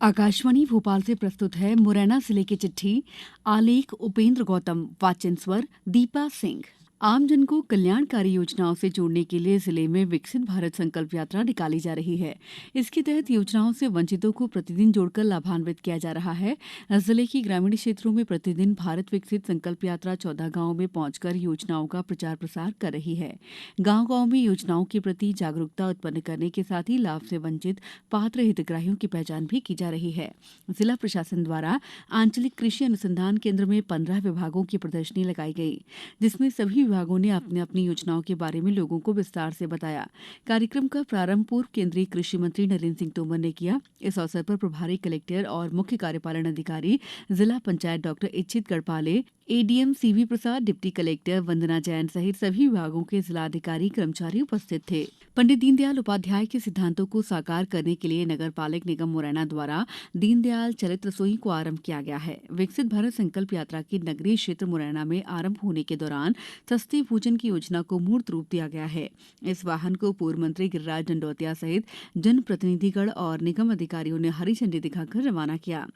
आकाशवाणी भोपाल से प्रस्तुत है मुरैना जिले की चिट्ठी। आलेख उपेंद्र गौतम, वाचन स्वर दीपा सिंह। आमजन को कल्याणकारी योजनाओं से जोड़ने के लिए जिले में विकसित भारत संकल्प यात्रा निकाली जा रही है। इसके तहत योजनाओं से वंचितों को प्रतिदिन जोड़कर लाभान्वित किया जा रहा है। जिले की ग्रामीण क्षेत्रों में प्रतिदिन भारत विकसित संकल्प यात्रा 14 गांवों में पहुंचकर योजनाओं का प्रचार प्रसार कर रही है। गांव गांव में योजनाओं के प्रति जागरूकता उत्पन्न करने के साथ ही लाभ से वंचित पात्र हितग्राहियों की पहचान भी की जा रही है। जिला प्रशासन द्वारा आंचलिक कृषि अनुसंधान केंद्र में 15 विभागों की प्रदर्शनी लगाई गई, जिसमें सभी विभागों ने अपनी अपनी योजनाओं के बारे में लोगों को विस्तार से बताया। कार्यक्रम का प्रारंभ पूर्व केंद्रीय कृषि मंत्री नरेंद्र सिंह तोमर ने किया। इस अवसर पर प्रभारी कलेक्टर और मुख्य कार्यपालन अधिकारी जिला पंचायत डॉक्टर इच्छित गढ़पाले, एडीएम सीवी प्रसाद, डिप्टी कलेक्टर वंदना जैन सहित सभी विभागों के जिलाधिकारी कर्मचारी उपस्थित थे। पंडित दीनदयाल उपाध्याय के सिद्धांतों को साकार करने के लिए नगर पालिक निगम मुरैना द्वारा दीनदयाल चलित रसोई को आरंभ किया गया है। विकसित भारत संकल्प यात्रा के नगरीय क्षेत्र मुरैना में आरंभ होने के दौरान सस्ते भोजन की योजना को मूर्त रूप दिया गया है। इस वाहन को पूर्व मंत्री गिरिराज दंडोतिया सहित जनप्रतिनिधिगण और निगम अधिकारियों ने हरी झंडी दिखाकर रवाना किया।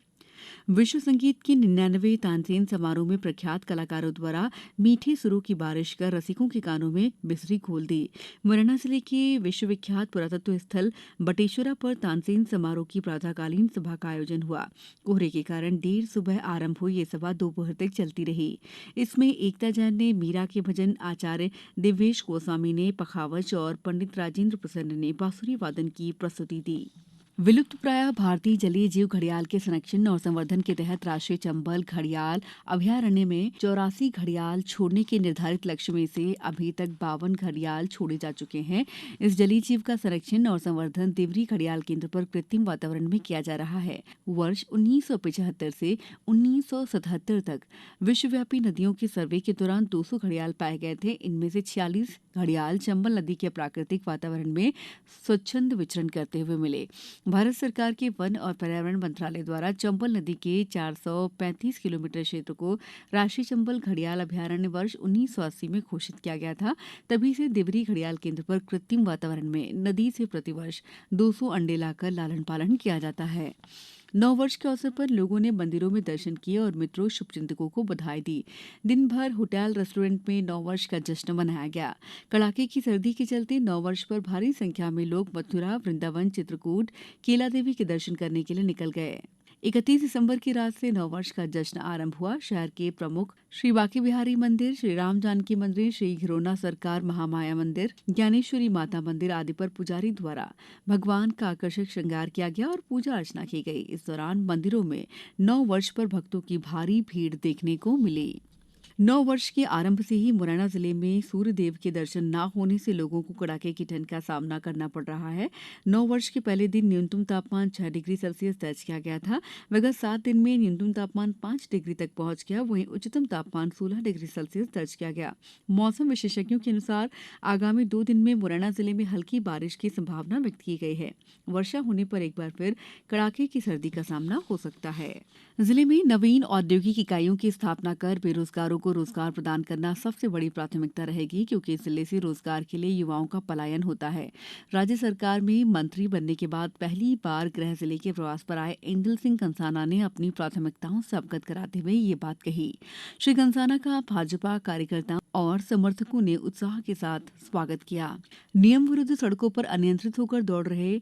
विश्व संगीत के 99वें तानसेन समारोह में प्रख्यात कलाकारों द्वारा मीठे सुरों की बारिश कर रसिकों के कानों में बिसरी घोल दी। मुरैना जिले के विश्वविख्यात पुरातत्व स्थल बटेश्वरा पर तानसेन समारोह की प्रातःकालीन सभा का आयोजन हुआ। कोहरे के कारण देर सुबह आरंभ हुई ये सभा दोपहर तक चलती रही। इसमें एकता जैन ने मीरा के भजन, आचार्य दिव्येश गोस्वामी ने पखावज और पंडित राजेंद्र प्रसन्न ने बांसुरी वादन की प्रस्तुति दी। विलुप्त प्राय भारतीय जलीय जीव घड़ियाल के संरक्षण और संवर्धन के तहत राष्ट्रीय चंबल घड़ियाल अभयारण्य में 84 घड़ियाल छोड़ने के निर्धारित लक्ष्य में से अभी तक 52 घड़ियाल छोड़े जा चुके हैं। इस जलीय जीव का संरक्षण और संवर्धन देवरी घड़ियाल केंद्र पर कृत्रिम वातावरण में किया जा रहा है। वर्ष 1975 से 1977 तक विश्वव्यापी नदियों के सर्वे के दौरान 200 घड़ियाल पाए गए थे। इनमें से 46 घड़ियाल चंबल नदी के प्राकृतिक वातावरण में स्वच्छंद विचरण करते हुए मिले। भारत सरकार के वन और पर्यावरण मंत्रालय द्वारा चंबल नदी के 435 किलोमीटर क्षेत्र को राष्ट्रीय चंबल घड़ियाल अभयारण्य वर्ष 1980 में घोषित किया गया था। तभी से देवरी घड़ियाल केंद्र पर कृत्रिम वातावरण में नदी से प्रतिवर्ष 200 अंडे लाकर लालन पालन किया जाता है। नववर्ष के अवसर पर लोगों ने मंदिरों में दर्शन किए और मित्रों शुभचिंतकों को बधाई दी। दिन भर होटल रेस्टोरेंट में नववर्ष का जश्न मनाया गया। कड़ाके की सर्दी के चलते नववर्ष पर भारी संख्या में लोग मथुरा, वृंदावन, चित्रकूट, केला देवी के दर्शन करने के लिए निकल गए। 31 दिसंबर की रात से नववर्ष का जश्न आरंभ हुआ। शहर के प्रमुख श्री बांके बिहारी मंदिर, श्री राम जानकी मंदिर, श्री घिरौना सरकार महामाया मंदिर, ज्ञानेश्वरी माता मंदिर आदि पर पुजारी द्वारा भगवान का आकर्षक श्रृंगार किया गया और पूजा अर्चना की गई। इस दौरान मंदिरों में नव वर्ष पर भक्तों की भारी भीड़ देखने को मिली। नौ वर्ष के आरंभ से ही मुरैना जिले में सूर्य देव के दर्शन न होने से लोगों को कड़ाके की ठंड का सामना करना पड़ रहा है। 9 वर्ष के पहले दिन न्यूनतम तापमान 6 डिग्री सेल्सियस दर्ज किया गया था। विगत 7 दिन में न्यूनतम तापमान 5 डिग्री तक पहुंच गया। वहीं उच्चतम तापमान 16 डिग्री सेल्सियस दर्ज किया गया। मौसम विशेषज्ञों के अनुसार आगामी 2 दिन में मुरैना जिले में हल्की बारिश की संभावना व्यक्त की गई है। वर्षा होने पर एक बार फिर कड़ाके की सर्दी का सामना हो सकता है। जिले में नवीन औद्योगिक इकाइयों की स्थापना कर बेरोजगारों को रोजगार प्रदान करना सबसे बड़ी प्राथमिकता रहेगी, क्योंकि इस जिले से रोजगार के लिए युवाओं का पलायन होता है। राज्य सरकार में मंत्री बनने के बाद पहली बार गृह जिले के प्रवास पर आए इंदल सिंह कंसाना ने अपनी प्राथमिकताओं से अवगत कराते हुए ये बात कही। श्री कंसाना का भाजपा कार्यकर्ताओं और समर्थकों ने उत्साह के साथ स्वागत किया। नियम विरुद्ध सड़कों पर अनियंत्रित होकर दौड़ रहे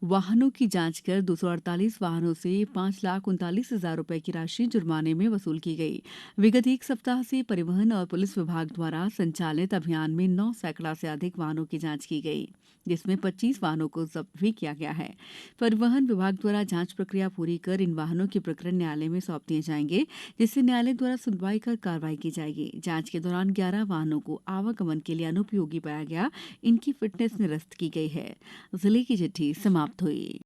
वाहनों की जांच कर 248 वाहनों से 5,39,000 रुपए की राशि जुर्माने में वसूल की गई। विगत एक सप्ताह से परिवहन और पुलिस विभाग द्वारा संचालित अभियान में 9 सैकड़ा से अधिक वाहनों की जांच की गई, जिसमें 25 वाहनों को जब्त भी किया गया है। परिवहन विभाग द्वारा जांच प्रक्रिया पूरी कर इन वाहनों के प्रकरण न्यायालय में सौंप दिए जाएंगे, जिससे न्यायालय द्वारा सुनवाई कर कार्रवाई की जाएगी। जांच के दौरान 11 वाहनों को आवागमन के लिए अनुपयोगी पाया गया। इनकी फिटनेस निरस्त की गई है। जिले की चिट्ठी समाप्त हुई।